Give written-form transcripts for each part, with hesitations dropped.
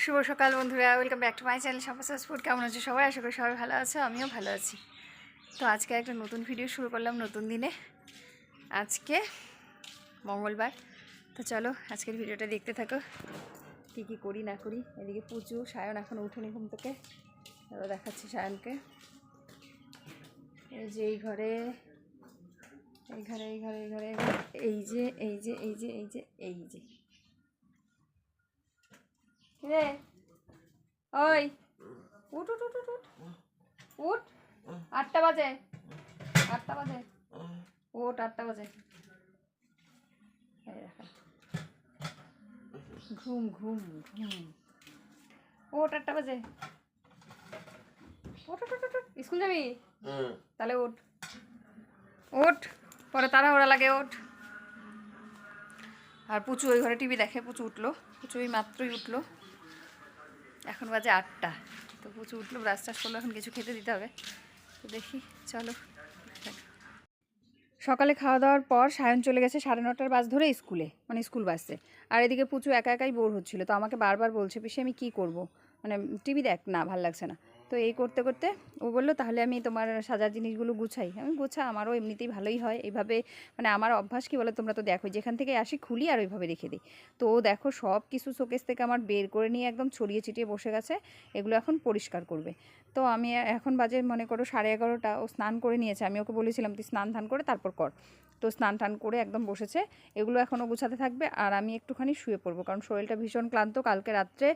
শুভ সকাল বন্ধুরা, welcome back to my channel সাফাসাস ফুড। কেমন আছো সবাই? আশা করি সবাই ভালো আছো, আমিও ভালো আছি। তো আজকে একটা নতুন ভিডিও শুরু করলাম নতুন দিনে। আজকে মঙ্গলবার। তো চলো আজকের ভিডিওটা দেখতে থাকো, কী কী করি না করি। এদিকে পুচু সায়ন এখন উঠেনি ঘুম থেকে, দেখাচ্ছি সায়নকে। এই যে এই ঘরে, এই ঘরে, এই ঘরে, এই ঘরে, এই যে এই যে এই যে এই যে এই যে রে, ওই উঠ উঠ উঠ উঠ উঠ, 8টা বাজে, 8টা বাজে, উঠ 8টা বাজে। ঘুম ঘুম ঘুম, ওঠ 8টা বাজে, ওঠ ওঠ ওঠ, স্কুল যাবি? তাহলে ওঠ ওঠ, পরে তাড়াহুড়া লাগে, ওঠ। আর পুচু ওই ঘরে টিভি দেখে। পুচু উঠলো, পুচু ওই মাত্রই উঠলো, এখন বাজে 8টা। তো পুচু উঠলো, ব্রাশ টাশ করলো, এখন কিছু খেতে দিতে হবে। তো দেখি, চলো। সকালে খাওয়া দাওয়ার পর সায়ন চলে গেছে 9:30টার বাস ধরে স্কুলে, মানে স্কুল বাসে। আর এদিকে পুচু একা একাই বোর হচ্ছিলো, তো আমাকে বারবার বলছে, পিসি আমি কী করব, মানে টিভি দেখ না, ভাল লাগছে না। তো এই করতে করতে ও বললো তাহলে আমি তোমার সাজার জিনিসগুলো গুছাই। আমি গোছা, আমারও এমনিতেই ভালোই হয় এইভাবে, মানে আমার অভ্যাস কী বলে তোমরা তো দেখো, যেখান থেকে আসি খুলি আর ওইভাবে রেখে দিই। তো ও দেখো সব কিছু শোকেস থেকে আমার বের করে নিয়ে একদম ছড়িয়ে ছিটিয়ে বসে গেছে, এগুলো এখন পরিষ্কার করবে। তো আমি এখন বাজে মনে করো 11:30। ও স্নান করে নিয়েছে, আমি ওকে বলেছিলাম তুই স্নান ধান করে তারপর কর। তো স্নান টান করে একদম বসেছে, এগুলো এখনও গুছাতে থাকবে। আর আমি একটুখানি শুয়ে পড়বো, কারণ শরীরটা ভীষণ ক্লান্ত। কালকে রাত্রে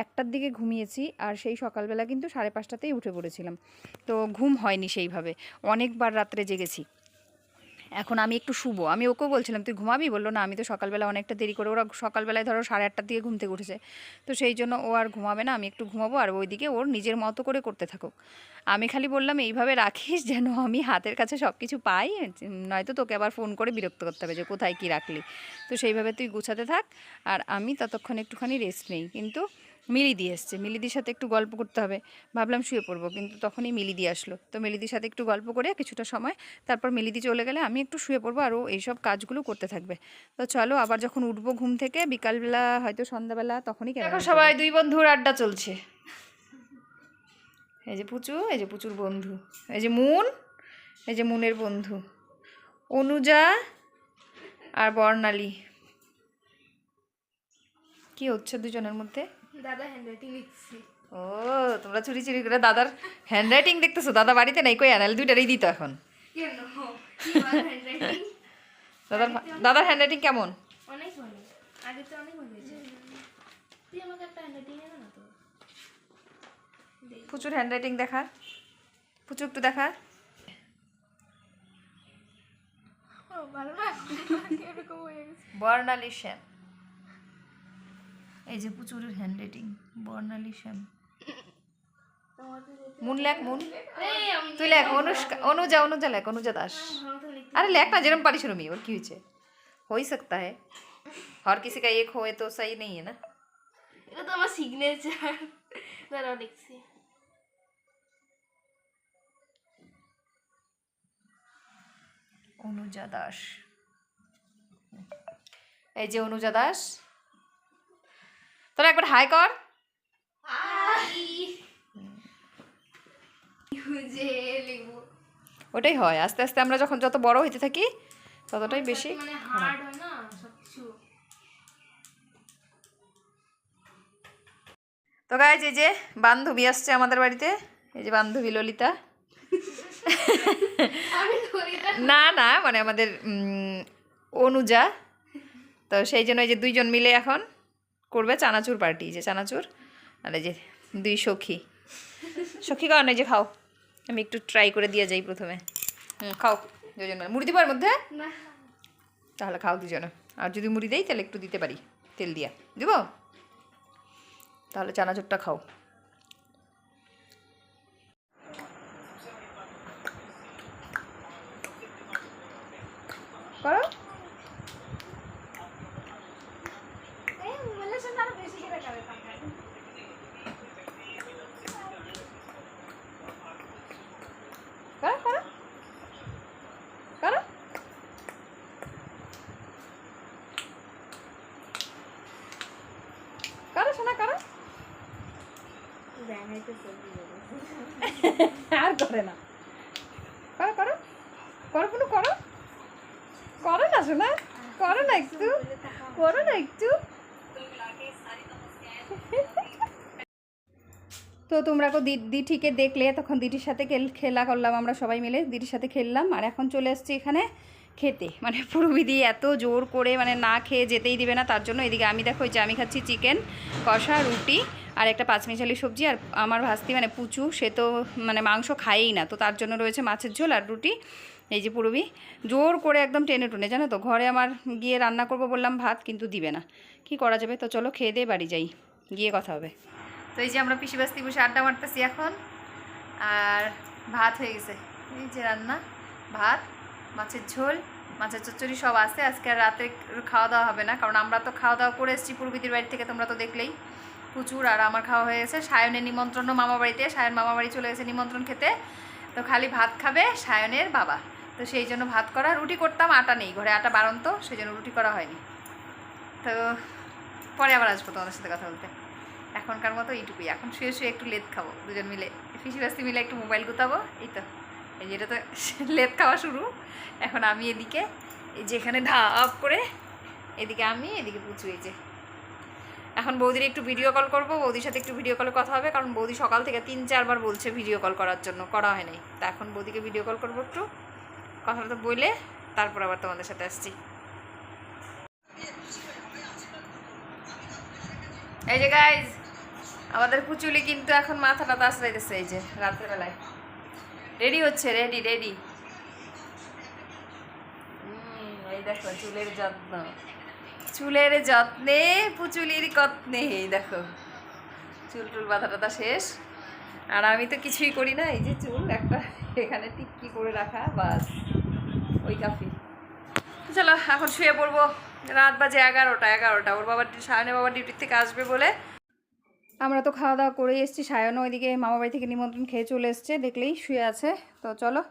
1টার দিকে ঘুমিয়েছি, আর সেই সকালবেলা কিন্তু 5:30টাতেই উঠে পড়েছিলাম। তো ঘুম হয়নি সেইভাবে, অনেকবার রাত্রে জেগেছি। এখন আমি একটু শুবো, আমি ওকেও বলছিলাম তুই ঘুমাবি, বললো না আমি তো সকালবেলা অনেকটা দেরি করে, ওরা সকালবেলায় ধরো 8:30টার দিকে ঘুম থেকে উঠেছে, তো সেই জন্য ও আর ঘুমাবে না, আমি একটু ঘুমাবো, আর ওইদিকে ওর নিজের মতো করে করতে থাকুক। আমি খালি বললাম এইভাবে রাখিস যেন আমি হাতের কাছে সব কিছু পাই, নয়তো তোকে আবার ফোন করে বিরক্ত করতে হবে যে কোথায় কী রাখলি। তো সেইভাবে তুই গুছাতে থাক, আর আমি ততক্ষণ একটুখানি রেস্ট নেই। কিন্তু মিলিদি এসছে, মিলিদির সাথে একটু গল্প করতে হবে। ভাবলাম শুয়ে পড়বো, কিন্তু তখনই মিলিদি আসলো। তো মিলিদির সাথে একটু গল্প করে কিছুটা সময়, তারপর মিলিদি চলে গেলে আমি একটু শুয়ে পড়বো, আর ও এইসব কাজগুলো করতে থাকবে। তো চলো, আবার যখন উঠবো ঘুম থেকে বিকালবেলা, হয়তো সন্ধ্যাবেলা, তখনই দেখো সবাই দুই বন্ধুর আড্ডা চলছে। এই যে পুচু, এই যে পুচুর বন্ধু, এই যে মুন, এই যে মুনের বন্ধু অনুজা আর বর্ণালী। কি হচ্ছে দুজনের মধ্যে? দাদা হ্যান্ডরাইটিং লিখছি। ও, তোমরা চুরি চুরি করে দাদার হ্যান্ডরাইটিং দেখতেছো? দাদা বাড়িতে নাই, কই আনাল দুইটারই দিত এখন। কেন কি ভালো হ্যান্ডরাইটিং? দাদার হ্যান্ডরাইটিং কেমন? অনেক ভালো, আগে তো অনেক ভালো হয়েছে। তুই আমাকে একটা হ্যান্ডরাইটিং এনে না তো? প্রচুর হ্যান্ডরাইটিং দেখা, প্রচুর একটু দেখা। ও ভালো না, এরকম হয়ে গেছে। বর্ণালী শ্যাম, এই যে প্রচুরের হ্যান্ডরাইটিং, বর্ণালী শ্যাম। মুন লেখ, মুন তুই লেখ, অনুষ্কা, অনুজা, অনুজা লেখ, অনুজা দাস। अरे लेख ना, जन्म पारी शुरू में और क्यों चे हो ही सकता है, हर किसी का एक होए तो सही नहीं है ना। এটা তো আমার সিগনেচার, দাঁড়াও লিখছি। অনুজা দাস, এই যে অনুজা দাস, তোরা একবার হাই কর। যে লিখবো ওটাই হয়, আস্তে আস্তে আমরা যখন যত বড় হইতে থাকি ততটাই বেশি মানে হার্ড হয় না সবকিছু। তো গাইজ, এই যে বান্ধবী আসছে আমাদের বাড়িতে, এই যে বান্ধবী ললিতা। না না, মানে আমাদের অনুজা। তো সেই জন্য এই যে দুইজন মিলে এখন করবে চানাচুর পার্টি, যে চানাচুর। আর এই যে দুই সখী, সখী খাও, এই যে খাও, আমি একটু ট্রাই করে দিয়ে যাই প্রথমে। খাও দুজন, মুড়ি দিব এর মধ্যে, না তাহলে খাও দুজনে। আর যদি মুড়ি দেই তাহলে একটু দিতে পারি, তেল দিয়া দিব, তাহলে চানাচুরটা খাও। করো, করো, করো, করো, করো শোনা, করো। আর করে না, করো করো করো পুনু করো, করো না শোনা, করো না একটু, করো না একটু। তো তোমরা দিঠিকে দেখলে, তখন দিঠির সাথে খেলা করলাম আমরা সবাই মিলে, দিঠির সাথে খেললাম। আর এখন চলে আসছি এখানে খেতে, মানে পূর্ববিধি এত জোর করে মানে না খেয়ে যেতেই দিবে না, তার জন্য এদিকে আমি দেখো যে আমি খাচ্ছি চিকেন কষা, রুটি আর একটা পাঁচমিশালি সবজি। আর আমার ভাস্তি মানে পুচু, সে তো মানে মাংস খায়ই না, তো তার জন্য রয়েছে মাছের ঝোল আর রুটি। এই যে পূর্বী জোর করে একদম টেনে টুনে, জানো তো, ঘরে আমার গিয়ে রান্না করব বললাম ভাত, কিন্তু দিবে না, কি করা যাবে। তো চলো খেয়ে দিয়ে বাড়ি যাই, গিয়ে কথা হবে। তো এই যে আমরা পিসি বাস্তি বসে আড্ডা মারতেছি এখন, আর ভাত হয়ে গেছে, এই যে রান্না, ভাত, মাছের ঝোল, মাছের চচ্চড়ি সব আছে। আজকে আর রাতে খাওয়া দাওয়া হবে না, কারণ আমরা তো খাওয়া দাওয়া করে এসেছি পূর্বীদের বাড়ি থেকে, তোমরা তো দেখলেই। প্রচুর, আর আমার খাওয়া হয়ে গেছে। সায়নের নিমন্ত্রণও মামা বাড়িতে, সায়ন মামা বাড়ি চলে গেছে নিমন্ত্রণ খেতে, তো খালি ভাত খাবে সায়নের বাবা। তো সেই জন্য ভাত করা, রুটি করতাম, আটা নেই ঘরে, আটা বাড়ন্ত, সেই জন্য রুটি করা হয়নি। তো পরে আবার আসবো তোমাদের সাথে কথা বলতে, এখনকার মতো এইটুকুই। এখন শুয়ে শুয়ে একটু লেদ খাবো দুজন মিলে, পিসি বাস্তি মিলে একটু মোবাইল গুতাবো, এই তো। এই যেটা তো লেদ খাওয়া শুরু। এখন আমি এদিকে, এই যে এখানে ধাপ করে, এদিকে আমি, এদিকে পুচু। এই যে এখন বৌদির একটু ভিডিও কল করবো, বৌদির সাথে একটু ভিডিও কলে কথা হবে, কারণ বৌদি সকাল থেকে 3-4 বার বলছে ভিডিও কল করার জন্য, করা হয় নাই। তা এখন বৌদিকে ভিডিও কল করবো, একটু কথাটা বলে তারপর আবার তোমাদের সাথে আসছি। এই যে গাইজ, আমাদের পুচুলি কিন্তু এখন মাথাটা আশ্রাইতেছে, এই যে রাতের বেলায় রেডি হচ্ছে, রেডি রেডি। এই দেখো চুলের যত্ন, চুলের যত্নে পুচুলির কত্নে, এই দেখো চুল টুল বাঁধা টাধা শেষ। আর আমি তো কিছুই করি না, এই যে চুল একটা এখানে টিক্কি করে রাখা, বাস ওই কাফি। চলো এখন শুয়ে পড়বো, রাত বাজে 11টা। ওর বাবার, সায়নের বাবার ডিউটির থেকে আসবে বলে আমরা তো খাওয়া দাওয়া করেই এসেছি। সায়নও ওইদিকে মামাবাড়ি থেকে নিমন্ত্রণ খেয়ে চলে এসছে, দেখলেই শুয়ে আছে। তো চলো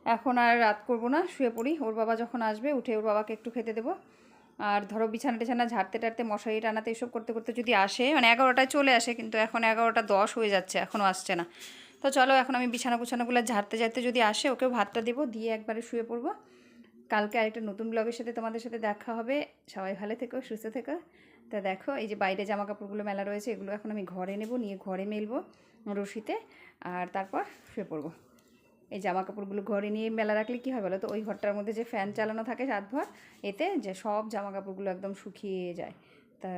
এখন আর রাত করবো না, শুয়ে পড়ি। ওর বাবা যখন আসবে উঠে ওর বাবাকে একটু খেতে দেবো। আর ধরো বিছানা টিছানা ঝাড়তে টাড়তে, মশারি টানাতে, এসব করতে করতে যদি আসে, মানে 11টায় চলে আসে, কিন্তু এখন 11টা 10 হয়ে যাচ্ছে, এখনও আসছে না। তো চলো এখন আমি বিছানা কুছানাগুলো ঝাড়তে ঝাড়তে যদি আসে, ওকেও ভাতটা দেবো, দিয়ে একবারে শুয়ে পড়বো। কালকে আরেকটা নতুন ব্লগের সাথে তোমাদের সাথে দেখা হবে। সবাই ভালো থেকো, সুস্থ থেকো। তা দেখো এই যে বাইরে জামা কাপড়গুলো মেলা রয়েছে, এগুলো এখন আমি ঘরে নেব, নিয়ে ঘরে মেলবো রশিতে, আর তারপর শুয়ে পড়বো। এই জামা কাপড়গুলো ঘরে নিয়ে মেলা রাখলে কী হয় বলো তো, ওই ঘরটার মধ্যে যে ফ্যান চালানো থাকে রাতভর, এতে যে সব জামা কাপড়গুলো একদম শুকিয়ে যায়। তা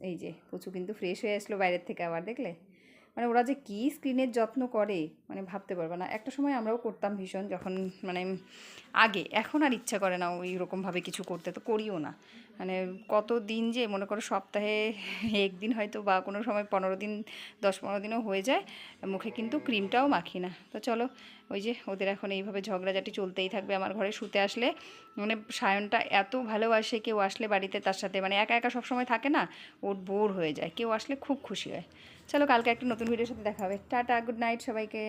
এই যে পুচু কিন্তু ফ্রেশ হয়ে আসলো বাইরের থেকে, আবার দেখলে, মানে ওরা যে কী স্ক্রিনের যত্ন করে মানে ভাবতে পারবে না। একটা সময় আমরাও করতাম ভীষণ, যখন মানে আগে, এখন আর ইচ্ছা করে না ওই রকমভাবে কিছু করতে, তো করিও না। মানে কত দিন যে, মনে করো সপ্তাহে একদিন হয়তো, বা কোনো সময় 15 দিন 10-15 দিনও হয়ে যায়, মুখে কিন্তু ক্রিমটাও মাখি না। তো চলো ওই যে ওদের এখন এইভাবে ঝগড়াঝাটি চলতেই থাকবে আমার ঘরে শুতে আসলে। মানে সায়নটা এত ভালোবাসে, কেউ আসলে বাড়িতে তার সাথে, মানে একা একা সবসময় থাকে না, ওর বোর হয়ে যায়, কেউ আসলে খুব খুশি হয়। চলো কালকে একটা নতুন ভিডিওর সাথে দেখা হবে। টাটা, গুড নাইট সবাইকে।